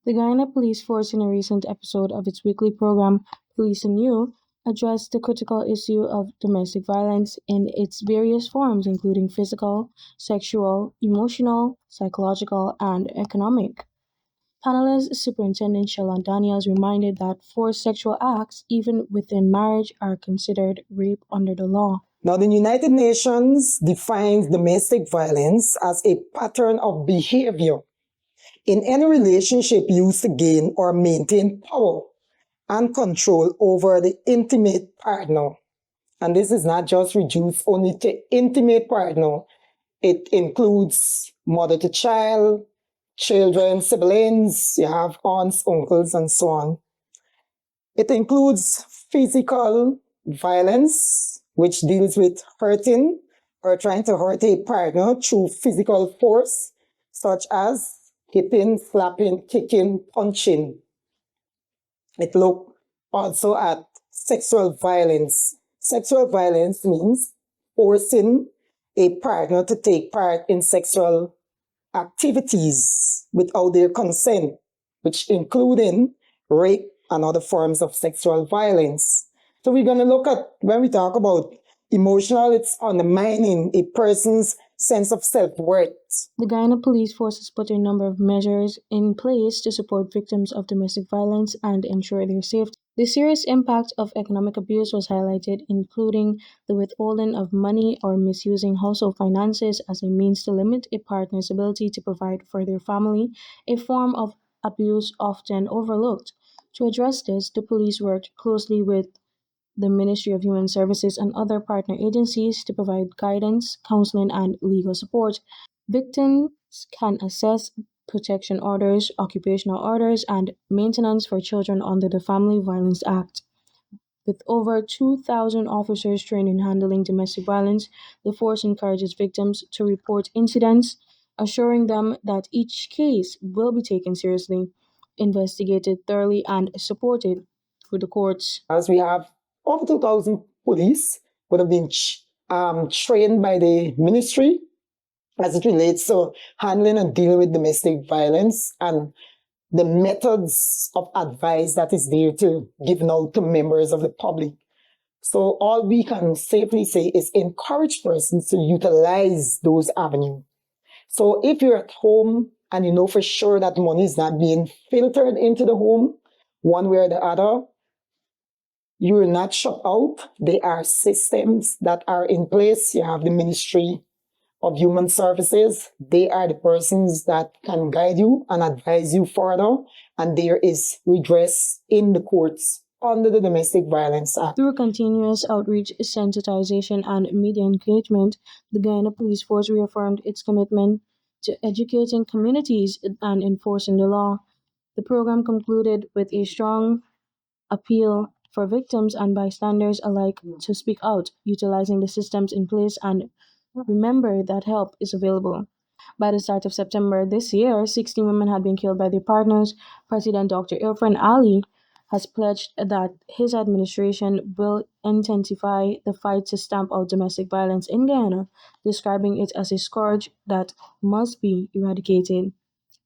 The Guyana Police Force, in a recent episode of its weekly program, Police and You, addressed the critical issue of domestic violence in its various forms, including physical, sexual, emotional, psychological, and economic. Panelist Superintendent Shalon Daniels reminded that forced sexual acts, even within marriage, are considered rape under the law. Now, the United Nations defines domestic violence as a pattern of behavior in any relationship used to gain or maintain power and control over the intimate partner. And this is not just reduced only to intimate partner. It includes mother to child, children, siblings, you have aunts, uncles, and so on. It includes physical violence, which deals with hurting or trying to hurt a partner through physical force, such as hitting, slapping, kicking, punching. It looks also at sexual violence. Sexual violence means forcing a partner to take part in sexual activities without their consent, which including rape and other forms of sexual violence. So we're going to look at, when we talk about emotional, it's undermining a person's sense of self-worth. The Guyana Police Force has put a number of measures in place to support victims of domestic violence and ensure their safety. The serious impact of economic abuse was highlighted, including the withholding of money or misusing household finances as a means to limit a partner's ability to provide for their family, a form of abuse often overlooked. To address this, the police worked closely with the Ministry of Human Services and other partner agencies to provide guidance, counseling, and legal support. Victims can access protection orders, occupational orders, and maintenance for children under the Family Violence Act. With over 2,000 officers trained in handling domestic violence, the force encourages victims to report incidents, assuring them that each case will be taken seriously, investigated thoroughly, and supported through the courts. As we have over 2,000 police would have been trained by the ministry as it relates to handling and dealing with domestic violence and the methods of advice that is there to give out to members of the public. So all we can safely say is encourage persons to utilize those avenues. So if you're at home and you know for sure that money is not being filtered into the home, one way or the other, you're not shut out. There are systems that are in place. You have the Ministry of Human Services. They are the persons that can guide you and advise you further. And there is redress in the courts under the Domestic Violence Act. Through continuous outreach, sensitization, and media engagement, the Guyana Police Force reaffirmed its commitment to educating communities and enforcing the law. The program concluded with a strong appeal for victims and bystanders alike to speak out, utilizing the systems in place, and remember that help is available. By the start of September this year, 16 women had been killed by their partners. President Dr. Irfan Ali has pledged that his administration will intensify the fight to stamp out domestic violence in Guyana, describing it as a scourge that must be eradicated.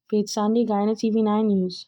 Faith Sandy, Guyana TV 9 News.